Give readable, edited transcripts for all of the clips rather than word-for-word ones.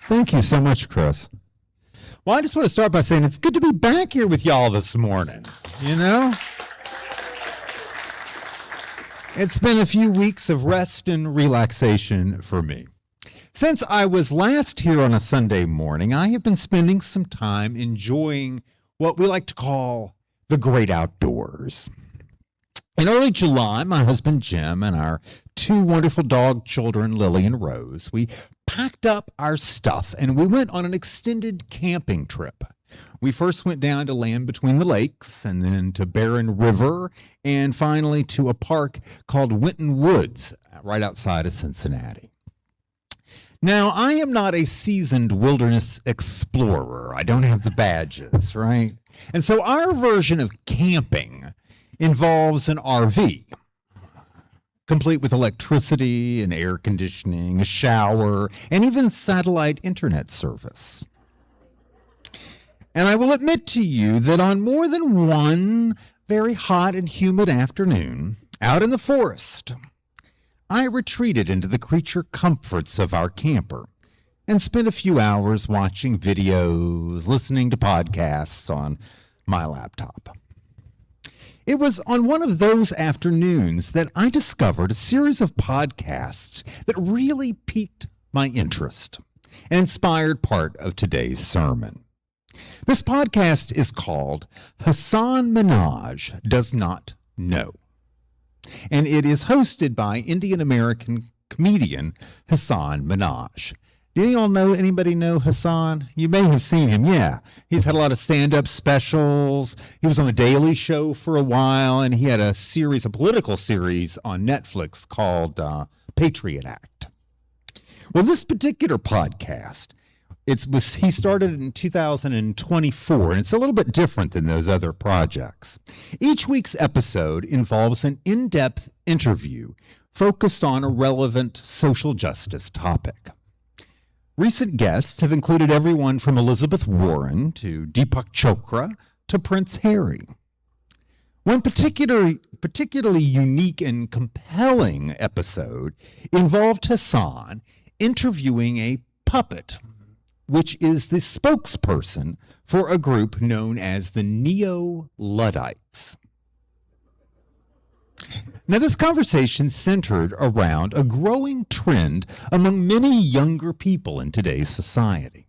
Thank you so much, Chris. Well, I just want to start by saying it's good to be back here with y'all this morning. You know? It's been a few weeks of rest and relaxation for me. Since I was last here on a Sunday morning, I have been spending some time enjoying what we like to call the great outdoors. In early July, my husband Jim and our two wonderful dog children, Lily and Rose, we packed up our stuff and we went on an extended camping trip. We first went down to land between the lakes and then to Barren River and finally to a park called Winton Woods right outside of Cincinnati. Now, I am not a seasoned wilderness explorer. I don't have the badges, right? And so our version of camping involves an RV, complete with electricity and air conditioning, a shower, and even satellite internet service. And I will admit to you that on more than one very hot and humid afternoon, out in the forest, I retreated into the creature comforts of our camper and spent a few hours watching videos, listening to podcasts on my laptop. It was on one of those afternoons that I discovered a series of podcasts that really piqued my interest and inspired part of today's sermon. This podcast is called Hasan Minhaj Does Not Know, and it is hosted by Indian-American comedian Hasan Minhaj. Do anybody know Hasan? You may have seen him, yeah. He's had a lot of stand-up specials. He was on The Daily Show for a while, and he had a political series on Netflix called Patriot Act. Well, this particular podcast, he started in 2024, and it's a little bit different than those other projects. Each week's episode involves an in-depth interview focused on a relevant social justice topic. Recent guests have included everyone from Elizabeth Warren to Deepak Chopra to Prince Harry. One particularly unique and compelling episode involved Hasan interviewing a puppet, which is the spokesperson for a group known as the Neo-Luddites. Now, this conversation centered around a growing trend among many younger people in today's society.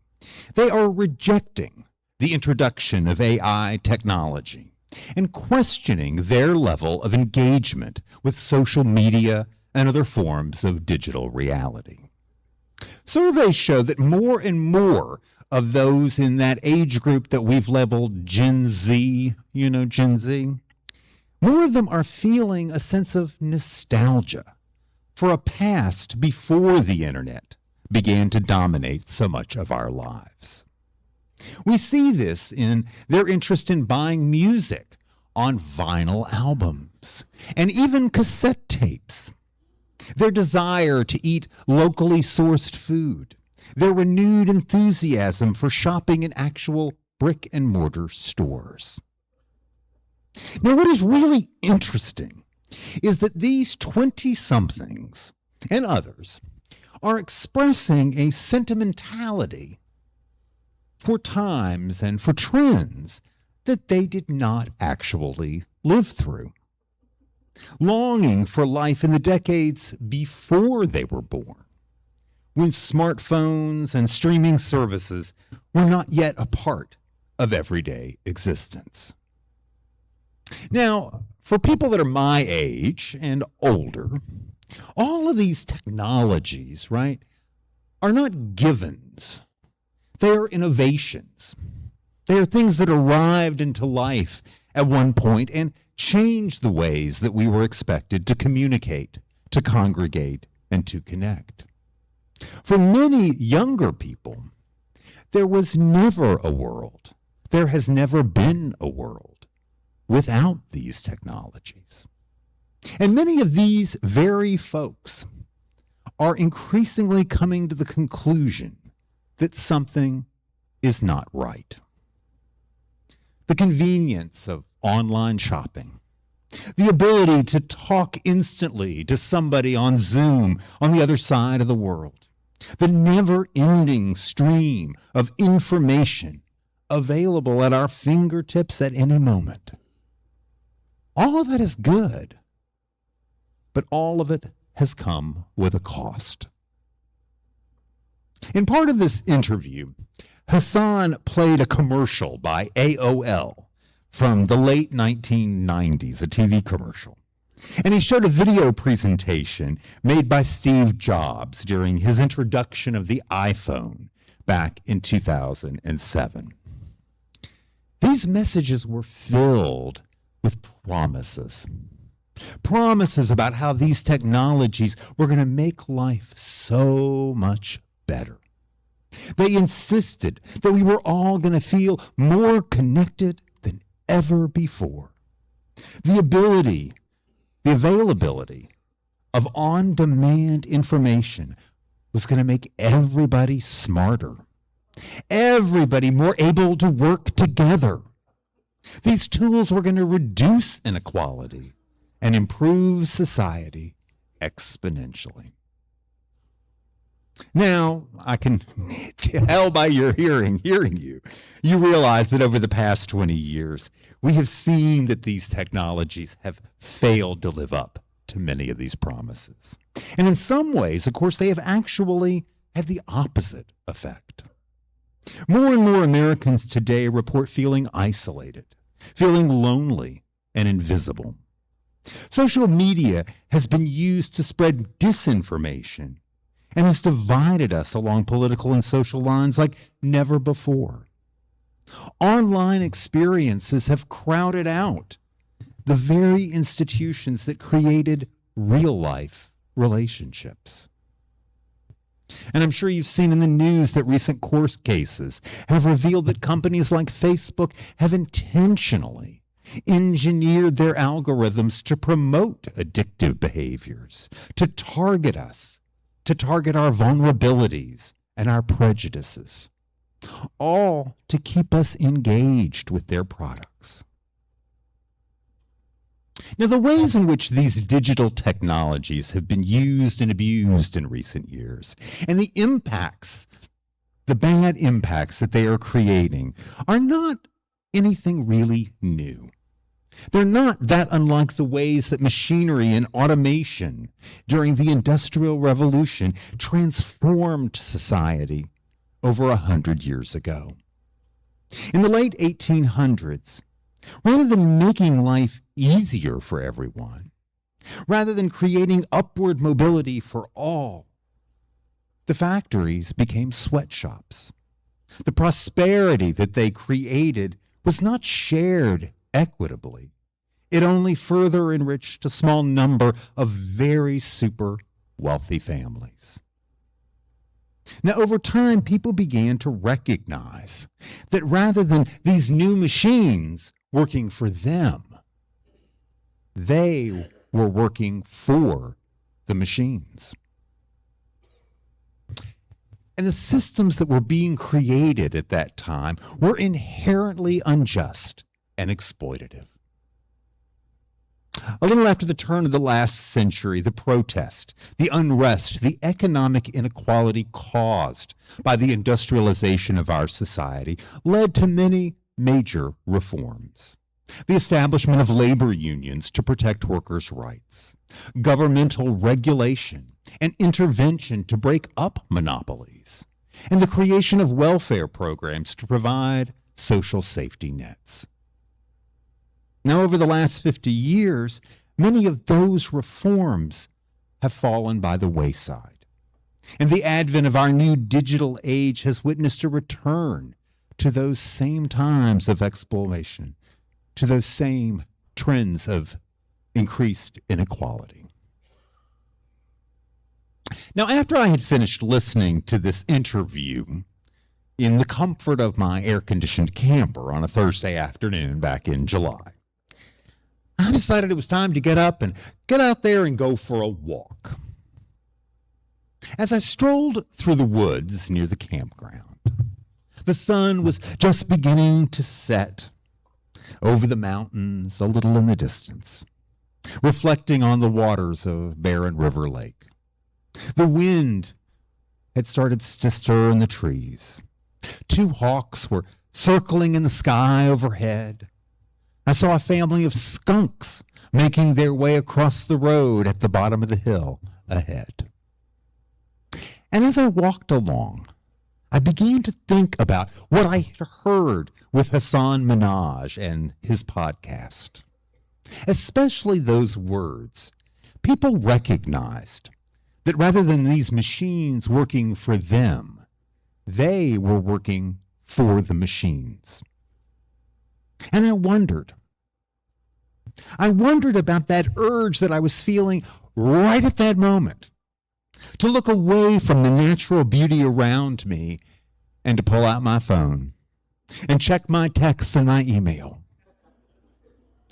They are rejecting the introduction of AI technology and questioning their level of engagement with social media and other forms of digital reality. Surveys show that more and more of those in that age group that we've labeled Gen Z, Gen Z, more of them are feeling a sense of nostalgia for a past before the internet began to dominate so much of our lives. We see this in their interest in buying music on vinyl albums and even cassette tapes, their desire to eat locally sourced food, their renewed enthusiasm for shopping in actual brick-and-mortar stores. Now, what is really interesting is that these 20-somethings and others are expressing a sentimentality for times and for trends that they did not actually live through, longing for life in the decades before they were born, when smartphones and streaming services were not yet a part of everyday existence. Now, for people that are my age and older, all of these technologies, right, are not givens. They are innovations. They are things that arrived into life at one point and changed the ways that we were expected to communicate, to congregate, and to connect. For many younger people, there was never a world, there has never been a world without these technologies. And many of these very folks are increasingly coming to the conclusion that something is not right. The convenience of online shopping, the ability to talk instantly to somebody on Zoom on the other side of the world, the never-ending stream of information available at our fingertips at any moment. All of that is good, but all of it has come with a cost. In part of this interview, Hassan played a commercial by AOL from the late 1990s, a TV commercial. And he showed a video presentation made by Steve Jobs during his introduction of the iPhone back in 2007. These messages were filled with promises. Promises about how these technologies were going to make life so much better. They insisted that we were all going to feel more connected than ever before. The availability of on-demand information was going to make everybody smarter, everybody more able to work together. These tools were going to reduce inequality and improve society exponentially. Now, I can tell by your hearing you realize that over the past 20 years, we have seen that these technologies have failed to live up to many of these promises. And in some ways, of course, they have actually had the opposite effect. More and more Americans today report feeling isolated, feeling lonely and invisible. Social media has been used to spread disinformation and has divided us along political and social lines like never before. Online experiences have crowded out the very institutions that created real-life relationships. And I'm sure you've seen in the news that recent court cases have revealed that companies like Facebook have intentionally engineered their algorithms to promote addictive behaviors, to target us, to target our vulnerabilities and our prejudices, all to keep us engaged with their products. Now, the ways in which these digital technologies have been used and abused in recent years, and the impacts, the bad impacts that they are creating, are not anything really new. They're not that unlike the ways that machinery and automation during the Industrial Revolution transformed society over 100 years ago. In the late 1800s, rather than making life easier for everyone, rather than creating upward mobility for all, the factories became sweatshops. The prosperity that they created was not shared equitably. It only further enriched a small number of very super wealthy families. Now, over time, people began to recognize that rather than these new machines working for them, they were working for the machines. And the systems that were being created at that time were inherently unjust and exploitative. A little after the turn of the last century, the protest, the unrest, the economic inequality caused by the industrialization of our society led to many major reforms. The establishment of labor unions to protect workers' rights, governmental regulation and intervention to break up monopolies, and the creation of welfare programs to provide social safety nets. Now, over the last 50 years, many of those reforms have fallen by the wayside. And the advent of our new digital age has witnessed a return to those same times of exploitation, to those same trends of increased inequality. Now, after I had finished listening to this interview in the comfort of my air-conditioned camper on a Thursday afternoon back in July, I decided it was time to get up and get out there and go for a walk. As I strolled through the woods near the campground, the sun was just beginning to set over the mountains a little in the distance, reflecting on the waters of Barren River Lake. The wind had started to stir in the trees. 2 hawks were circling in the sky overhead. I saw a family of skunks making their way across the road at the bottom of the hill ahead. And as I walked along, I began to think about what I had heard with Hassan Minhaj and his podcast. Especially those words. People recognized that rather than these machines working for them, they were working for the machines. And I wondered about that urge that I was feeling right at that moment to look away from the natural beauty around me and to pull out my phone and check my texts and my email.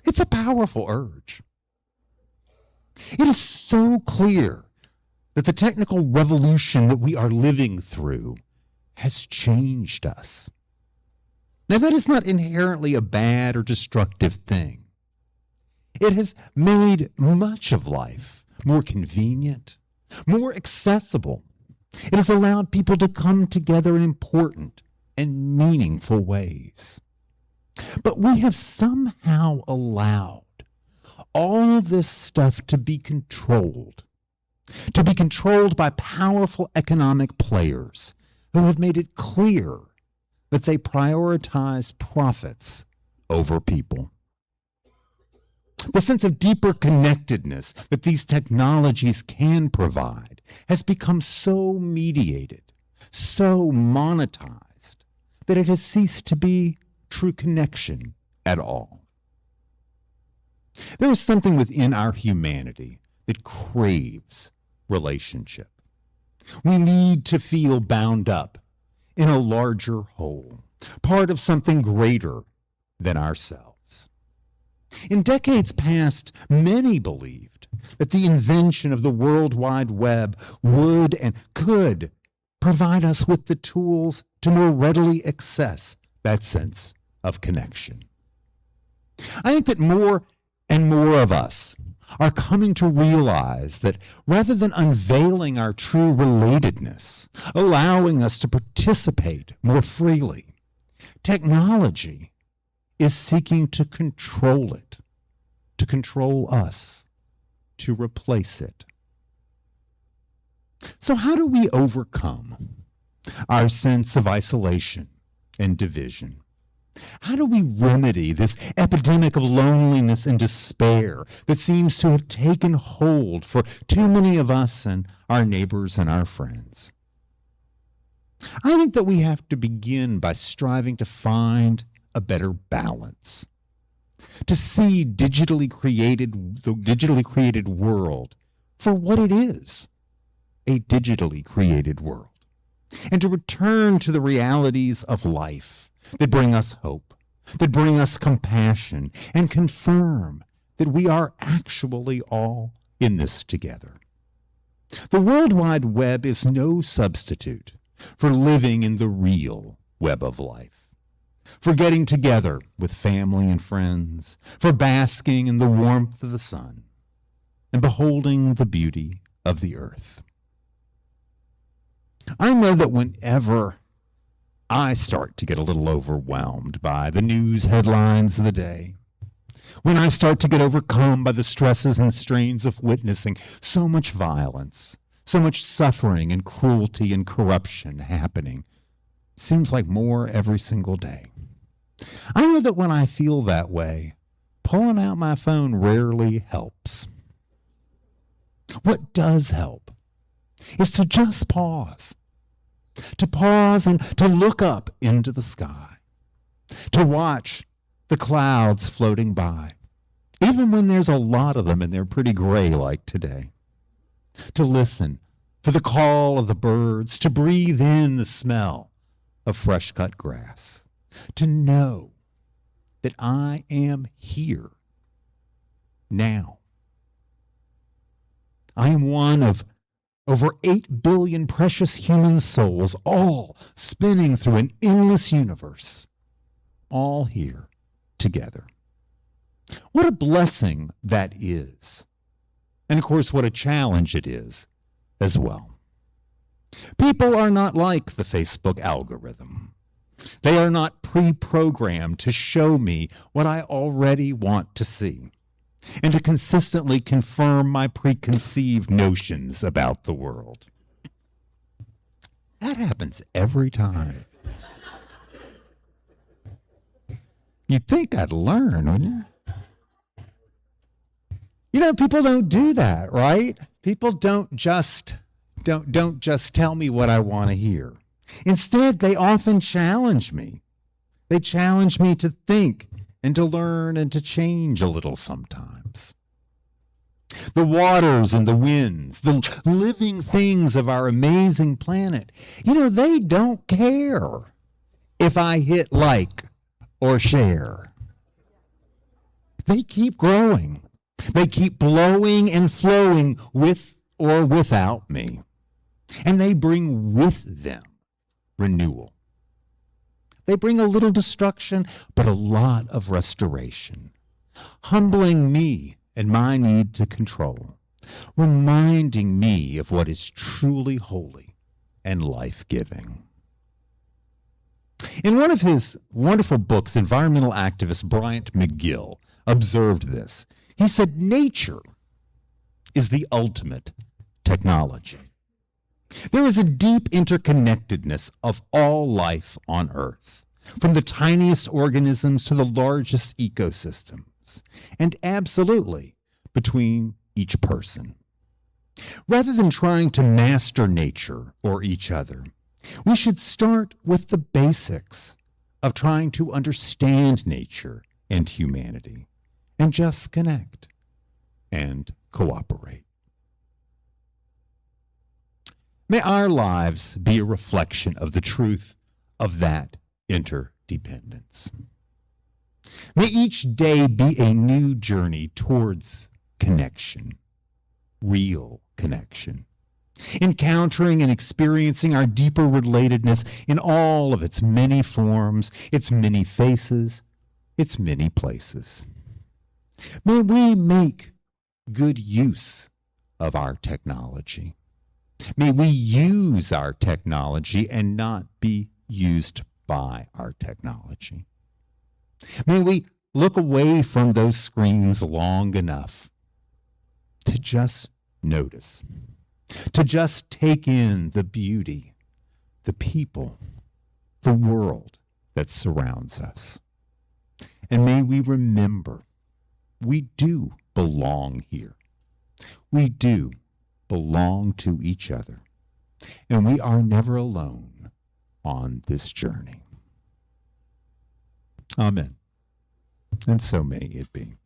It's a powerful urge. It is so clear that the technical revolution that we are living through has changed us. Now, that is not inherently a bad or destructive thing. It has made much of life more convenient, more accessible. It has allowed people to come together in important and meaningful ways. But we have somehow allowed all this stuff to be controlled by powerful economic players who have made it clear that they prioritize profits over people. The sense of deeper connectedness that these technologies can provide has become so mediated, so monetized, that it has ceased to be true connection at all. There is something within our humanity that craves relationship. We need to feel bound up in a larger whole, part of something greater than ourselves. In decades past, many believed that the invention of the World Wide Web would and could provide us with the tools to more readily access that sense of connection. I think that more and more of us are coming to realize that rather than unveiling our true relatedness, allowing us to participate more freely, technology is seeking to control it, to control us, to replace it. So how do we overcome our sense of isolation and division? How do we remedy this epidemic of loneliness and despair that seems to have taken hold for too many of us and our neighbors and our friends? I think that we have to begin by striving to find a better balance, to see the digitally created world for what it is, a digitally created world, and to return to the realities of life that bring us hope, that bring us compassion, and confirm that we are actually all in this together. The World Wide Web is no substitute for living in the real web of life, for getting together with family and friends, for basking in the warmth of the sun, and beholding the beauty of the earth. I know that whenever I start to get a little overwhelmed by the news headlines of the day, when I start to get overcome by the stresses and strains of witnessing so much violence, so much suffering and cruelty and corruption happening, seems like more every single day. I know that when I feel that way, pulling out my phone rarely helps. What does help is to just pause. To pause and to look up into the sky. To watch the clouds floating by, even when there's a lot of them and they're pretty gray like today. To listen for the call of the birds, to breathe in the smell of fresh cut grass. To know that I am here now. I am one of over 8 billion precious human souls, all spinning through an endless universe, all here together. What a blessing that is. And of course, what a challenge it is as well. People are not like the Facebook algorithm. They are not pre-programmed to show me what I already want to see and to consistently confirm my preconceived notions about the world. That happens every time. You'd think I'd learn, wouldn't you? You know, people don't do that, right? People don't just tell me what I want to hear. Instead, they often challenge me. They challenge me to think and to learn and to change a little sometimes. The waters and the winds, the living things of our amazing planet, they don't care if I hit like or share. They keep growing. They keep blowing and flowing with or without me. And they bring with them renewal. They bring a little destruction, but a lot of restoration, humbling me and my need to control, reminding me of what is truly holy and life-giving. In one of his wonderful books, environmental activist Bryant McGill observed this. He said, nature is the ultimate technology. There is a deep interconnectedness of all life on Earth, from the tiniest organisms to the largest ecosystems, and absolutely between each person. Rather than trying to master nature or each other, we should start with the basics of trying to understand nature and humanity, and just connect and cooperate. May our lives be a reflection of the truth of that interdependence. May each day be a new journey towards connection, real connection, encountering and experiencing our deeper relatedness in all of its many forms, its many faces, its many places. May we make good use of our technology. May we use our technology and not be used by our technology. May we look away from those screens long enough to just notice, to just take in the beauty, the people, the world that surrounds us. And may we remember we do belong here. We do belong to each other, and we are never alone on this journey. Amen. And so may it be.